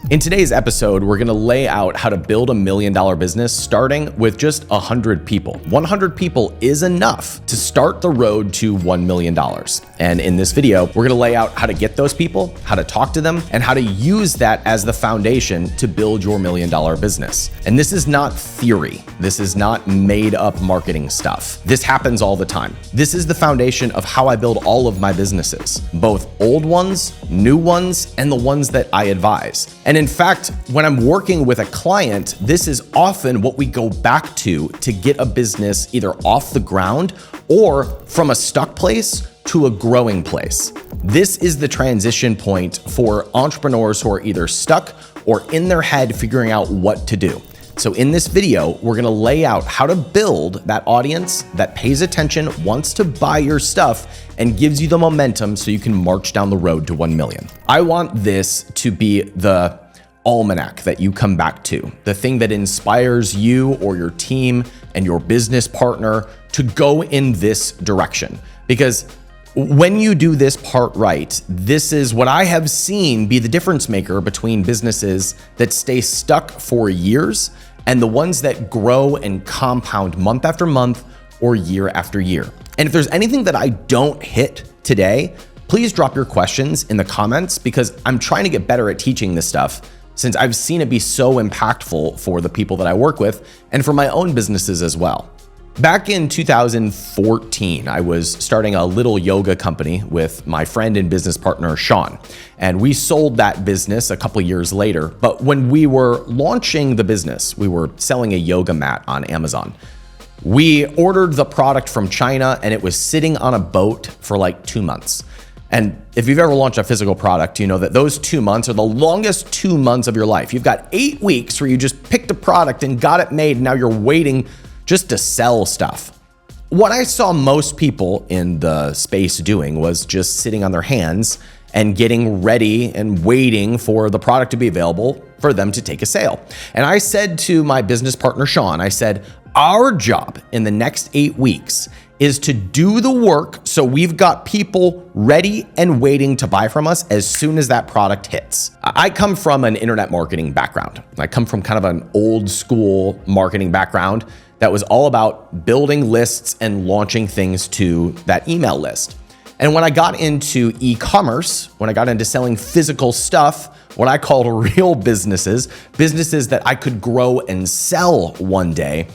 In today's episode, we're gonna lay out how to build $1 million business starting with just 100 people. 100 people is enough to start the road to $1 million. And in this video, we're gonna lay out how to get those people, how to talk to them, and how to use that as the foundation to build your $1 million business. And this is not theory. This is not made up marketing stuff. This happens all the time. This is the foundation of how I build all of my businesses, both old ones, new ones, and the ones that I advise. And in fact, when I'm working with a client, this is often what we go back to get a business either off the ground or from a stuck place to a growing place. This is the transition point for entrepreneurs who are either stuck or in their head figuring out what to do. So in this video, we're gonna lay out how to build that audience that pays attention, wants to buy your stuff, and gives you the momentum so you can march down the road to 1 million. I want this to be the almanac that you come back to, the thing that inspires you or your team and your business partner to go in this direction. Because when you do this part right, this is what I have seen be the difference maker between businesses that stay stuck for years and the ones that grow and compound month after month or year after year. And if there's anything that I don't hit today, please drop your questions in the comments because I'm trying to get better at teaching this stuff since I've seen it be so impactful for the people that I work with and for my own businesses as well. Back in 2014, I was starting a little yoga company with my friend and business partner, Sean, and we sold that business a couple years later. But when we were launching the business, we were selling a yoga mat on Amazon. We ordered the product from China and it was sitting on a boat for like 2 months. And if you've ever launched a physical product, you know that those 2 months are the longest 2 months of your life. You've got 8 weeks where you just picked a product and got it made. And now you're waiting just to sell stuff. What I saw most people in the space doing was just sitting on their hands and getting ready and waiting for the product to be available for them to take a sale. And I said to my business partner, Sean, I said, our job in the next 8 weeks is to do the work so we've got people ready and waiting to buy from us as soon as that product hits. I come from an internet marketing background. I come from kind of an old school marketing background that was all about building lists and launching things to that email list. And when I got into e-commerce, when I got into selling physical stuff, what I called real businesses that I could grow and sell one day,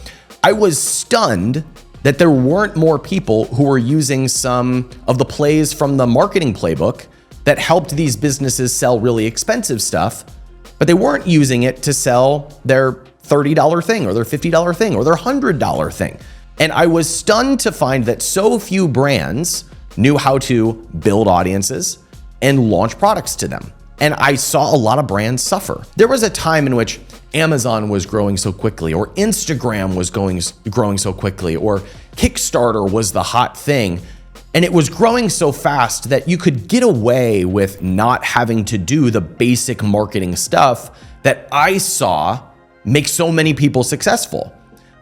I was stunned that there weren't more people who were using some of the plays from the marketing playbook that helped these businesses sell really expensive stuff, but they weren't using it to sell their $30 thing or their $50 thing or their $100 thing. And I was stunned to find that so few brands knew how to build audiences and launch products to them. And I saw a lot of brands suffer. There was a time in which Amazon was growing so quickly, or Instagram was growing so quickly, or Kickstarter was the hot thing. And it was growing so fast that you could get away with not having to do the basic marketing stuff that I saw make so many people successful.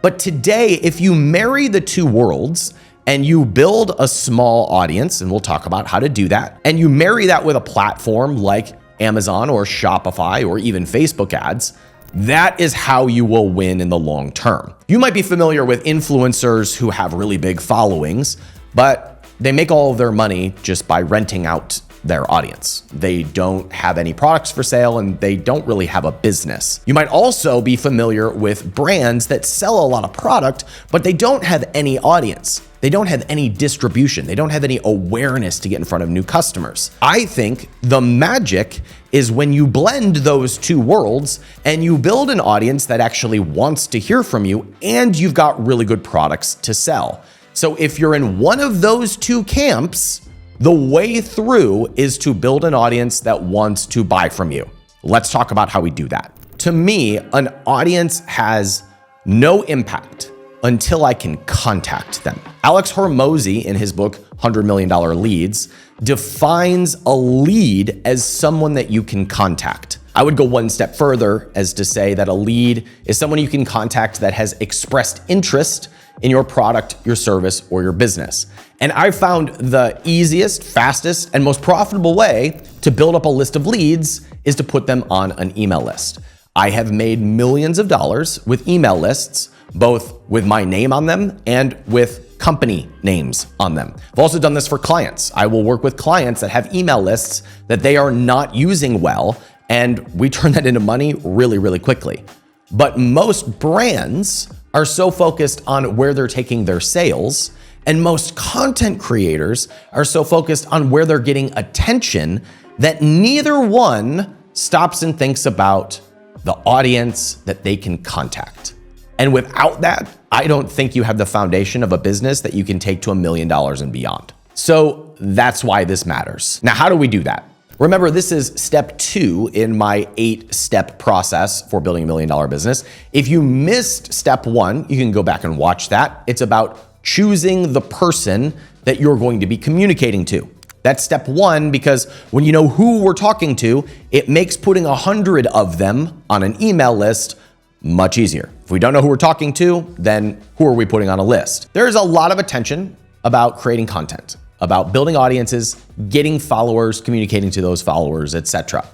But today, if you marry the two worlds and you build a small audience, and we'll talk about how to do that, and you marry that with a platform like Amazon or Shopify or even Facebook ads, that is how you will win in the long term. You might be familiar with influencers who have really big followings, but they make all of their money just by renting out their audience. They don't have any products for sale and they don't really have a business. You might also be familiar with brands that sell a lot of product, but they don't have any audience. They don't have any distribution. They don't have any awareness to get in front of new customers. I think the magic is when you blend those two worlds and you build an audience that actually wants to hear from you and you've got really good products to sell. So if you're in one of those two camps, the way through is to build an audience that wants to buy from you. Let's talk about how we do that. To me, an audience has no impact until I can contact them. Alex Hormozi, in his book, $100 Million Leads, defines a lead as someone that you can contact. I would go one step further as to say that a lead is someone you can contact that has expressed interest in your product, your service, or your business. And I found the easiest, fastest, and most profitable way to build up a list of leads is to put them on an email list. I have made millions of dollars with email lists, both with my name on them and with company names on them. I've also done this for clients. I will work with clients that have email lists that they are not using well, and we turn that into money really, really quickly. But most brands are so focused on where they're taking their sales, and most content creators are so focused on where they're getting attention that neither one stops and thinks about the audience that they can contact. And without that, I don't think you have the foundation of a business that you can take to $1 million and beyond. So that's why this matters. Now, how do we do that? Remember, this is step 2 in my 8-step process for building $1 million business. If you missed step 1, you can go back and watch that. It's about choosing the person that you're going to be communicating to. That's step 1, because when you know who we're talking to, it makes putting 100 of them on an email list much easier. If we don't know who we're talking to, then who are we putting on a list? There's a lot of attention about creating content, about building audiences, getting followers, communicating to those followers, etc.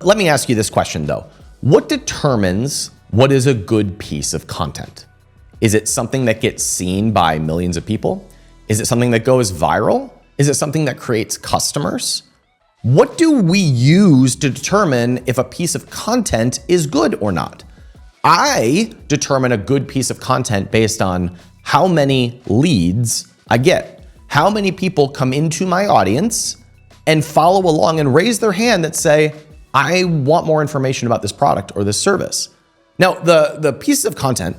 Let me ask you this question though. What determines what is a good piece of content? Is it something that gets seen by millions of people? Is it something that goes viral? Is it something that creates customers? What do we use to determine if a piece of content is good or not? I determine a good piece of content based on how many leads I get, how many people come into my audience and follow along and raise their hand that say, I want more information about this product or this service. Now, the pieces of content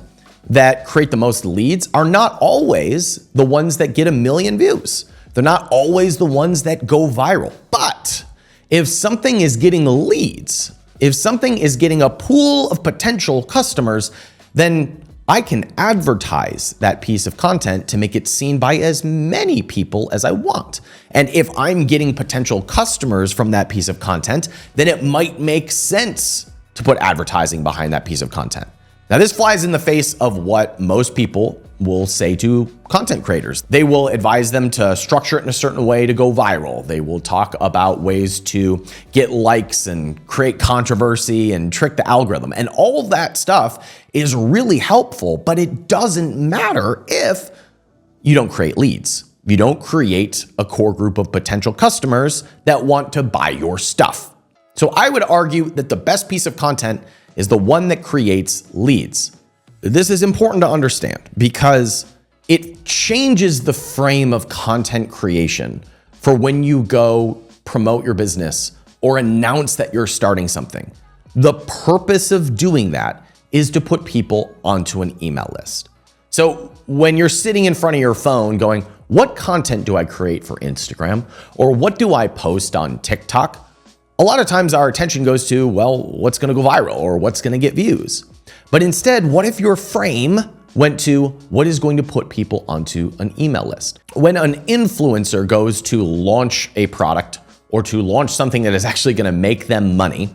that create the most leads are not always the ones that get 1 million views. They're not always the ones that go viral. But if something is getting leads, if something is getting a pool of potential customers, then I can advertise that piece of content to make it seen by as many people as I want. And if I'm getting potential customers from that piece of content, then it might make sense to put advertising behind that piece of content. Now, this flies in the face of what most people will say to content creators. They will advise them to structure it in a certain way to go viral. They will talk about ways to get likes and create controversy and trick the algorithm. And all that stuff is really helpful, but it doesn't matter if you don't create leads. You don't create a core group of potential customers that want to buy your stuff. So I would argue that the best piece of content is the one that creates leads. This is important to understand because it changes the frame of content creation for when you go promote your business or announce that you're starting something. The purpose of doing that is to put people onto an email list. So when you're sitting in front of your phone going, what content do I create for Instagram? Or what do I post on TikTok? A lot of times our attention goes to, well, what's going to go viral or what's going to get views? But instead, what if your frame went to what is going to put people onto an email list? When an influencer goes to launch a product or to launch something that is actually going to make them money,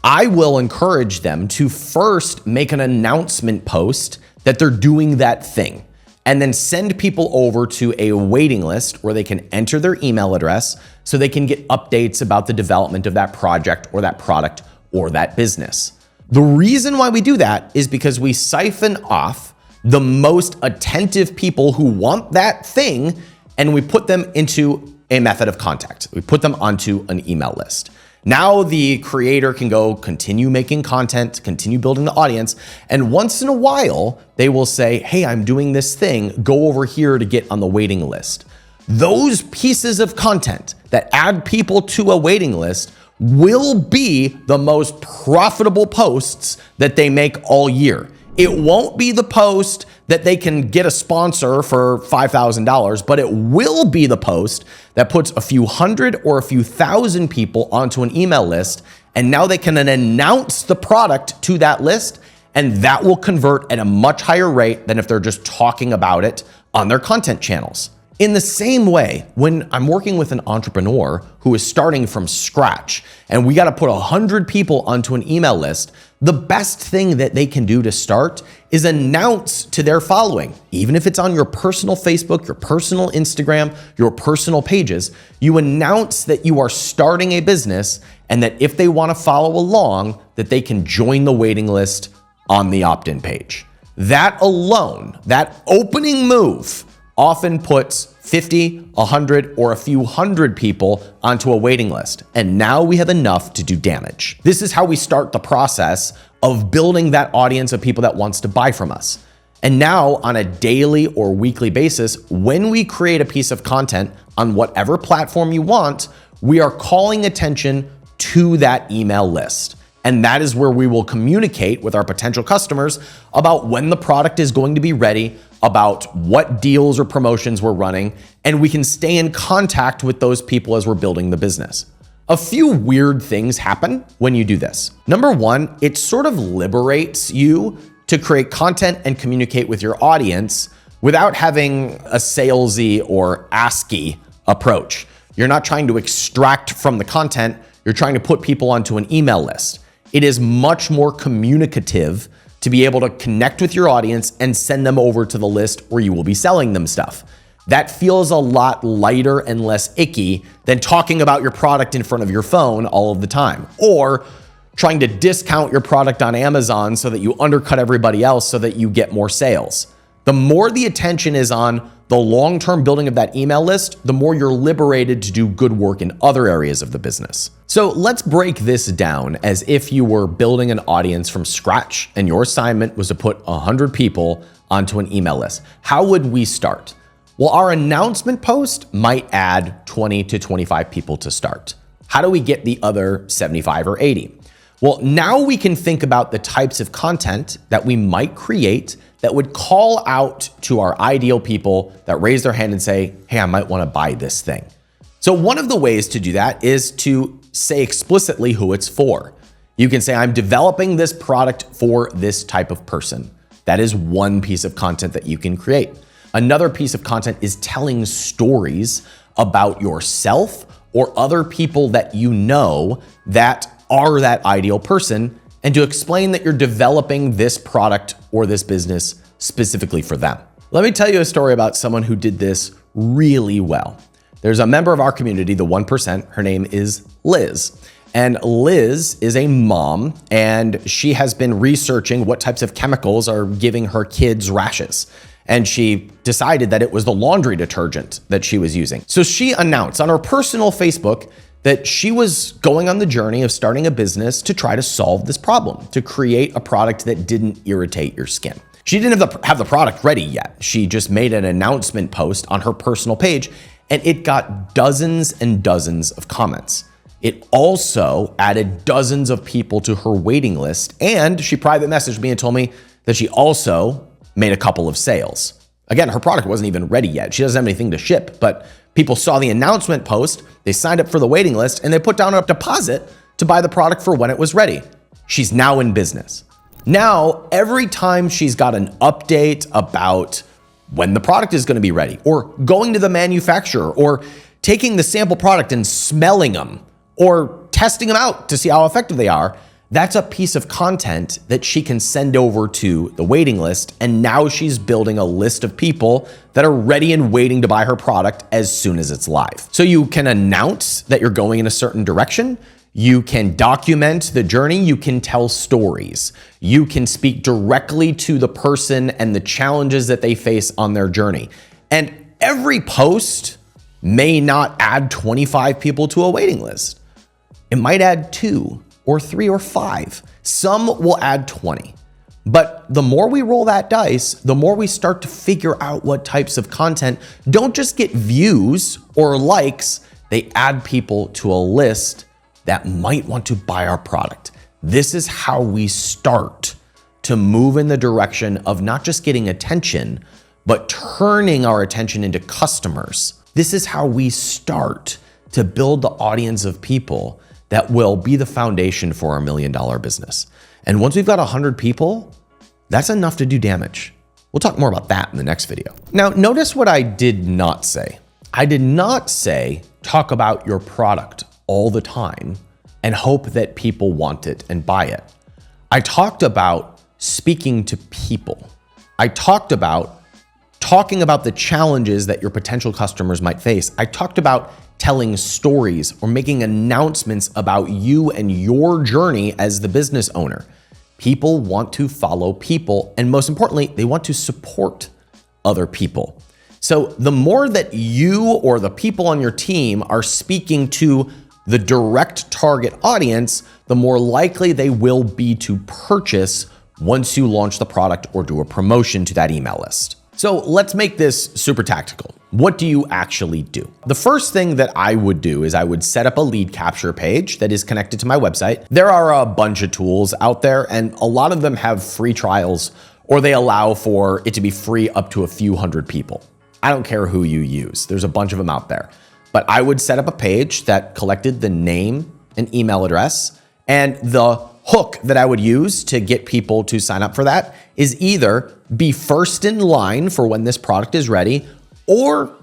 I will encourage them to first make an announcement post that they're doing that thing, and then send people over to a waiting list where they can enter their email address so they can get updates about the development of that project or that product or that business. The reason why we do that is because we siphon off the most attentive people who want that thing and we put them into a method of contact. We put them onto an email list. Now the creator can go continue making content, continue building the audience, and once in a while, they will say, hey, I'm doing this thing, go over here to get on the waiting list. Those pieces of content that add people to a waiting list will be the most profitable posts that they make all year. It won't be the post that they can get a sponsor for $5,000, but it will be the post that puts a few hundred or a few thousand people onto an email list, and now they can then announce the product to that list, and that will convert at a much higher rate than if they're just talking about it on their content channels. In the same way, when I'm working with an entrepreneur who is starting from scratch and we got to put 100 people onto an email list, the best thing that they can do to start is announce to their following, even if it's on your personal Facebook, your personal Instagram, your personal pages, you announce that you are starting a business and that if they want to follow along, that they can join the waiting list on the opt-in page. That alone, that opening move, often puts 50, 100, or a few hundred people onto a waiting list. And now we have enough to do damage. This is how we start the process of building that audience of people that wants to buy from us. And now on a daily or weekly basis, when we create a piece of content on whatever platform you want, we are calling attention to that email list. And that is where we will communicate with our potential customers about when the product is going to be ready, about what deals or promotions we're running, and we can stay in contact with those people as we're building the business. A few weird things happen when you do this. Number one, it sort of liberates you to create content and communicate with your audience without having a salesy or ASCII approach. You're not trying to extract from the content, you're trying to put people onto an email list. It is much more communicative to be able to connect with your audience and send them over to the list where you will be selling them stuff. That feels a lot lighter and less icky than talking about your product in front of your phone all of the time, or trying to discount your product on Amazon so that you undercut everybody else so that you get more sales. The more the attention is on the long-term building of that email list, the more you're liberated to do good work in other areas of the business. So let's break this down as if you were building an audience from scratch and your assignment was to put 100 people onto an email list. How would we start? Well, our announcement post might add 20 to 25 people to start. How do we get the other 75 or 80? Well, now we can think about the types of content that we might create that would call out to our ideal people that raise their hand and say, hey, I might want to buy this thing. So one of the ways to do that is to say explicitly who it's for. You can say, I'm developing this product for this type of person. That is one piece of content that you can create. Another piece of content is telling stories about yourself or other people that you know that are that ideal person, and to explain that you're developing this product or this business specifically for them. Let me tell you a story about someone who did this really well. There's a member of our community, the 1%, her name is Liz. And Liz is a mom, and she has been researching what types of chemicals are giving her kids rashes. And she decided that it was the laundry detergent that she was using. So she announced on her personal Facebook that she was going on the journey of starting a business to try to solve this problem, to create a product that didn't irritate your skin. She didn't have the product ready yet. She just made an announcement post on her personal page, and it got dozens and dozens of comments. It also added dozens of people to her waiting list, and she private messaged me and told me that she also made a couple of sales. Again, her product wasn't even ready yet. She doesn't have anything to ship, but people saw the announcement post, they signed up for the waiting list, and they put down a deposit to buy the product for when it was ready. She's now in business. Now, every time she's got an update about when the product is going to be ready, or going to the manufacturer, or taking the sample product and smelling them, or testing them out to see how effective they are, that's a piece of content that she can send over to the waiting list. And now she's building a list of people that are ready and waiting to buy her product as soon as it's live. So you can announce that you're going in a certain direction. You can document the journey. You can tell stories. You can speak directly to the person and the challenges that they face on their journey. And every post may not add 25 people to a waiting list. It might add 2 or 3 or 5. Some will add 20. But the more we roll that dice, the more we start to figure out what types of content don't just get views or likes, they add people to a list that might want to buy our product. This is how we start to move in the direction of not just getting attention, but turning our attention into customers. This is how we start to build the audience of people that will be the foundation for our $1 million business. And once we've got 100 people, that's enough to do damage. We'll talk more about that in the next video. Now, notice what I did not say. I did not say talk about your product all the time and hope that people want it and buy it. I talked about speaking to people. I talked about talking about the challenges that your potential customers might face. I talked about telling stories or making announcements about you and your journey as the business owner. People want to follow people, and most importantly, they want to support other people. So the more that you or the people on your team are speaking to the direct target audience, the more likely they will be to purchase once you launch the product or do a promotion to that email list. So let's make this super tactical. What do you actually do? The first thing that I would do is I would set up a lead capture page that is connected to my website. There are a bunch of tools out there, and a lot of them have free trials, or they allow for it to be free up to a few hundred people. I don't care who you use. There's a bunch of them out there. But I would set up a page that collected the name and email address, and the hook that I would use to get people to sign up for that is either be first in line for when this product is ready, or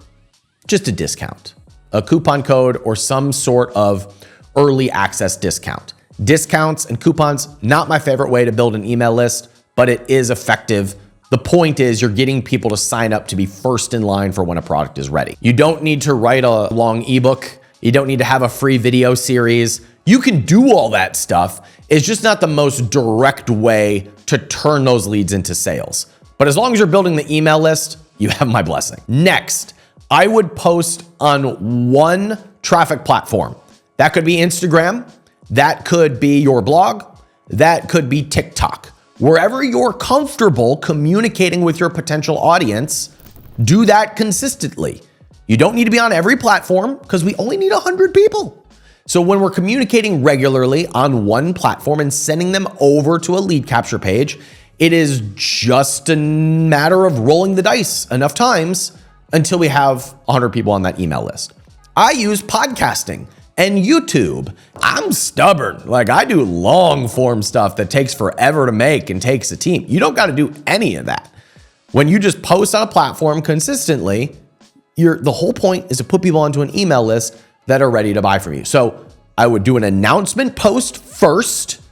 just a discount, a coupon code, or some sort of early access discount. Discounts and coupons, not my favorite way to build an email list, but it is effective. The point is you're getting people to sign up to be first in line for when a product is ready. You don't need to write a long ebook. You don't need to have a free video series. You can do all that stuff. It's just not the most direct way to turn those leads into sales. But as long as you're building the email list, you have my blessing. Next, I would post on one traffic platform. That could be Instagram. That could be your blog. That could be TikTok. Wherever you're comfortable communicating with your potential audience, do that consistently. You don't need to be on every platform because we only need 100 people. So when we're communicating regularly on one platform and sending them over to a lead capture page, it is just a matter of rolling the dice enough times until we have 100 people on that email list. I use podcasting and YouTube. I'm stubborn. Like, I do long form stuff that takes forever to make and takes a team. You don't got to do any of that. When you just post on a platform consistently, the whole point is to put people onto an email list that are ready to buy from you. So I would do an announcement post first,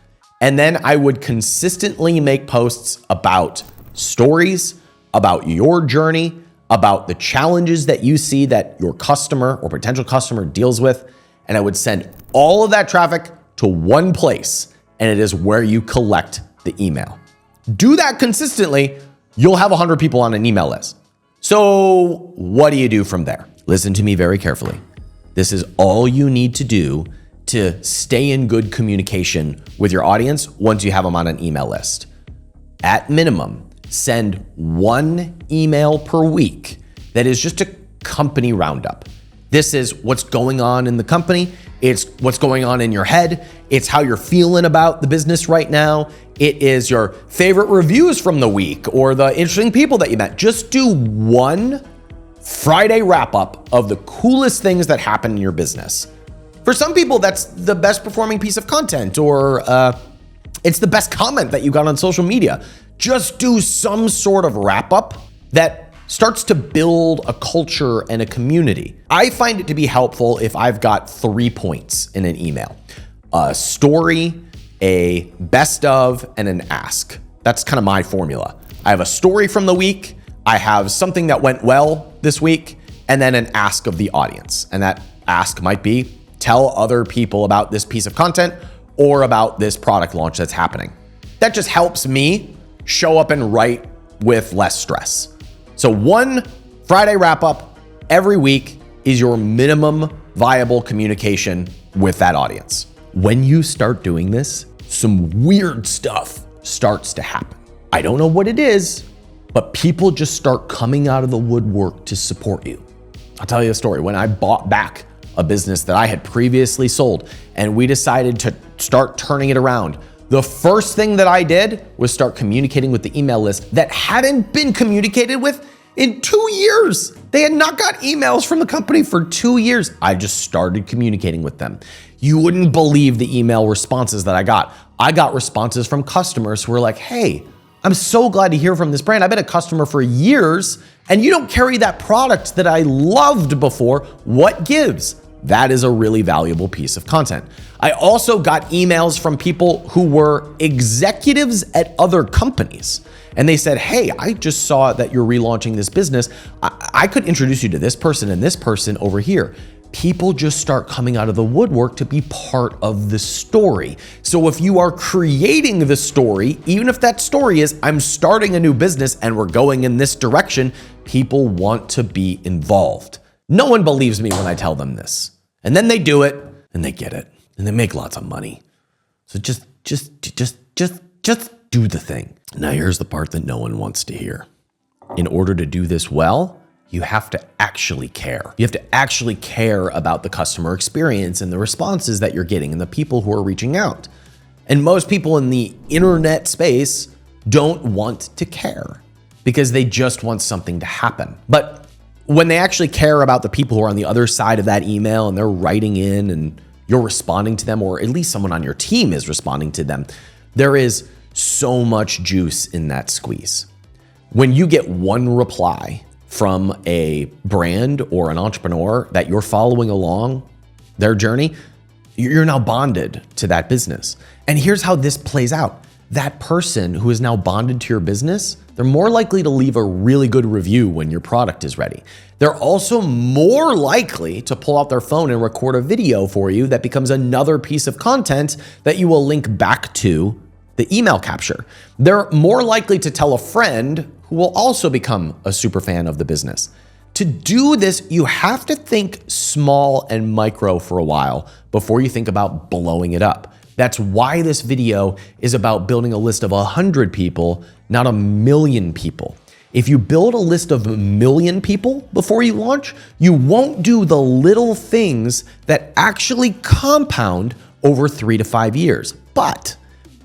and then I would consistently make posts about stories, about your journey, about the challenges that you see that your customer or potential customer deals with. And I would send all of that traffic to one place, and it is where you collect the email. Do that consistently, you'll have 100 people on an email list. So what do you do from there? Listen to me very carefully. This is all you need to do to stay in good communication with your audience once you have them on an email list. At minimum, send one email per week that is just a company roundup. This is what's going on in the company. It's what's going on in your head. It's how you're feeling about the business right now. It is your favorite reviews from the week or the interesting people that you met. Just do one Friday wrap up of the coolest things that happen in your business. For some people, that's the best performing piece of content, or it's the best comment that you got on social media. Just do some sort of wrap up that starts to build a culture and a community. I find it to be helpful if I've got 3 points in an email: a story, a best of, and an ask. That's kind of my formula. I have a story from the week, I have something that went well this week, and then an ask of the audience. And that ask might be, tell other people about this piece of content or about this product launch that's happening. That just helps me show up and write with less stress. So one Friday wrap up every week is your minimum viable communication with that audience. When you start doing this, some weird stuff starts to happen. I don't know what it is, but people just start coming out of the woodwork to support you. I'll tell you a story. When I bought back a business that I had previously sold and we decided to start turning it around, the first thing that I did was start communicating with the email list that hadn't been communicated with in 2 years. They had not got emails from the company for 2 years. I just started communicating with them. You wouldn't believe the email responses that I got. I got responses from customers who were like, hey, I'm so glad to hear from this brand. I've been a customer for years and you don't carry that product that I loved before. What gives? That is a really valuable piece of content. I also got emails from people who were executives at other companies. And they said, hey, I just saw that you're relaunching this business. I could introduce you to this person and this person over here. People just start coming out of the woodwork to be part of the story. So if you are creating the story, even if that story is, I'm starting a new business and we're going in this direction, people want to be involved. No one believes me when I tell them this. And then they do it and they get it and they make lots of money. So just do the thing. Now here's the part that no one wants to hear. In order to do this well, you have to actually care. You have to actually care about the customer experience and the responses that you're getting and the people who are reaching out. And most people in the internet space don't want to care because they just want something to happen. But when they actually care about the people who are on the other side of that email and they're writing in and you're responding to them, or at least someone on your team is responding to them, there is so much juice in that squeeze. When you get one reply from a brand or an entrepreneur that you're following along their journey, you're now bonded to that business. And here's how this plays out. That person who is now bonded to your business, they're more likely to leave a really good review when your product is ready. They're also more likely to pull out their phone and record a video for you that becomes another piece of content that you will link back to the email capture. They're more likely to tell a friend who will also become a super fan of the business. To do this, you have to think small and micro for a while before you think about blowing it up. That's why this video is about building a list of 100 people, not 1,000,000 people. If you build a list of 1,000,000 people before you launch, you won't do the little things that actually compound over 3 to 5 years. But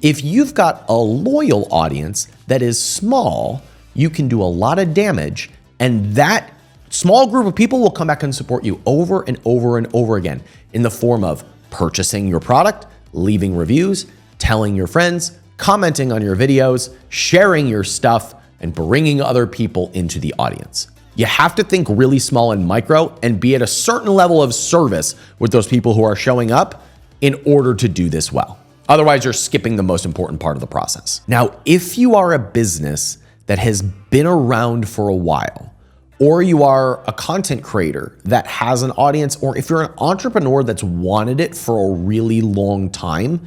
if you've got a loyal audience that is small, you can do a lot of damage, and that small group of people will come back and support you over and over and over again in the form of purchasing your product, leaving reviews, telling your friends, commenting on your videos, sharing your stuff, and bringing other people into the audience. You have to think really small and micro and be at a certain level of service with those people who are showing up in order to do this well. Otherwise, you're skipping the most important part of the process. Now, if you are a business that has been around for a while, or you are a content creator that has an audience, or if you're an entrepreneur that's wanted it for a really long time,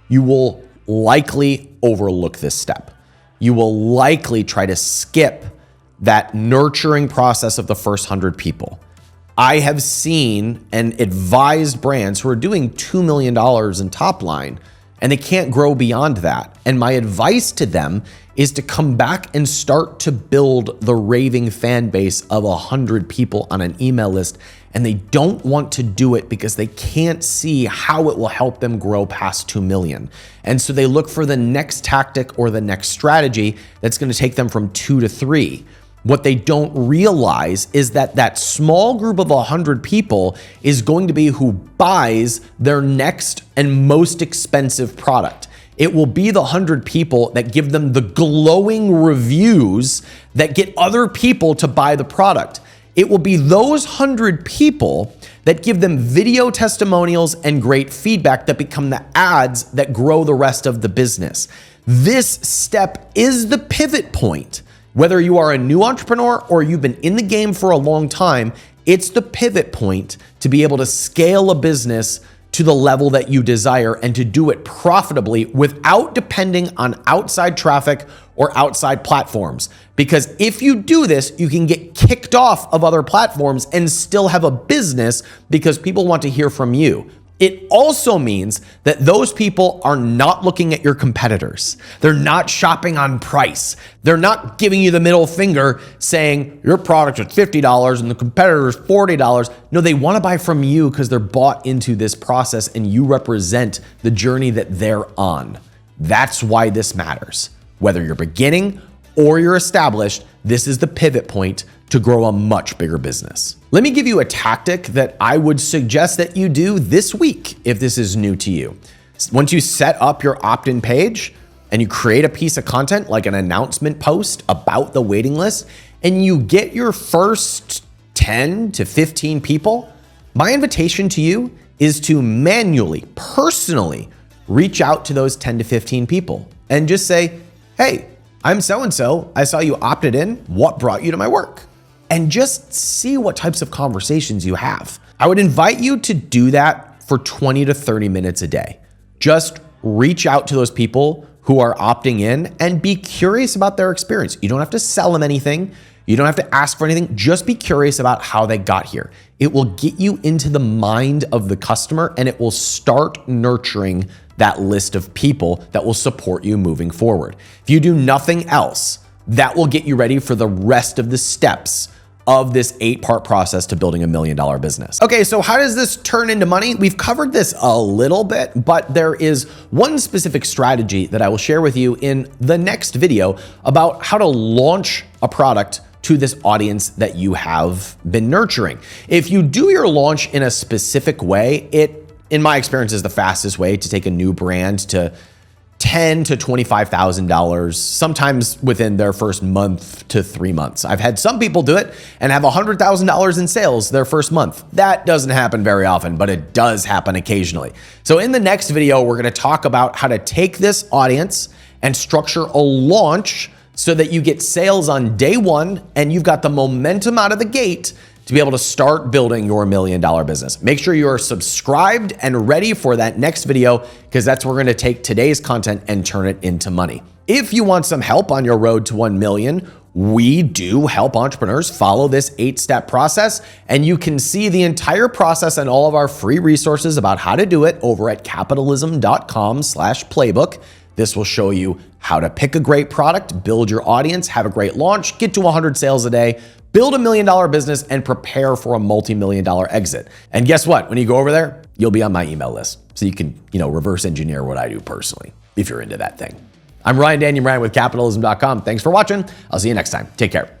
you will likely overlook this step. You will likely try to skip that nurturing process of the first 100 people. I have seen and advised brands who are doing $2 million in top line, and they can't grow beyond that. And my advice to them is to come back and start to build the raving fan base of 100 people on an email list. And they don't want to do it because they can't see how it will help them grow past 2 million. And so they look for the next tactic or the next strategy that's going to take them from 2 to 3. What they don't realize is that that small group of 100 people is going to be who buys their next and most expensive product. It will be the 100 people that give them the glowing reviews that get other people to buy the product. It will be those 100 people that give them video testimonials and great feedback that become the ads that grow the rest of the business. This step is the pivot point. Whether you are a new entrepreneur or you've been in the game for a long time, it's the pivot point to be able to scale a business to the level that you desire and to do it profitably without depending on outside traffic or outside platforms. Because if you do this, you can get kicked off of other platforms and still have a business because people want to hear from you. It also means that those people are not looking at your competitors. They're not shopping on price. They're not giving you the middle finger saying your product is $50 and the competitor is $40. No, they want to buy from you because they're bought into this process and you represent the journey that they're on. That's why this matters. Whether you're beginning or you're established, this is the pivot point to grow a much bigger business. Let me give you a tactic that I would suggest that you do this week if this is new to you. Once you set up your opt-in page and you create a piece of content like an announcement post about the waiting list, and you get your first 10 to 15 people, My invitation to you is to manually, personally reach out to those 10 to 15 people and just say, hey, I'm so-and-so. I saw you opted in. What brought you to my work? And just see what types of conversations you have. I would invite you to do that for 20 to 30 minutes a day. Just reach out to those people who are opting in and be curious about their experience. You don't have to sell them anything. You don't have to ask for anything. Just be curious about how they got here. It will get you into the mind of the customer and it will start nurturing that list of people that will support you moving forward. If you do nothing else, that will get you ready for the rest of the steps of this 8-part process to building $1 million business. Okay, so how does this turn into money? We've covered this a little bit, but there is one specific strategy that I will share with you in the next video about how to launch a product to this audience that you have been nurturing. If you do your launch in a specific way, it, in my experience, is the fastest way to take a new brand to $10,000 to $25,000, sometimes within their first month to 3 months. I've had some people do it and have $100,000 in sales their first month. That doesn't happen very often, but it does happen occasionally. So in the next video, we're gonna talk about how to take this audience and structure a launch so that you get sales on day one and you've got the momentum out of the gate to be able to start building your $1 million business. Make sure you are subscribed and ready for that next video because that's where we're gonna take today's content and turn it into money. If you want some help on your road to 1 million, we do help entrepreneurs follow this 8-step process, and you can see the entire process and all of our free resources about how to do it over at capitalism.com/playbook. This will show you how to pick a great product, build your audience, have a great launch, get to 100 sales a day, build $1 million business, and prepare for a multi-million-dollar exit. And guess what? When you go over there, you'll be on my email list. So you can, reverse engineer what I do personally, if you're into that thing. I'm Ryan Daniel Moran with capitalism.com. Thanks for watching. I'll see you next time. Take care.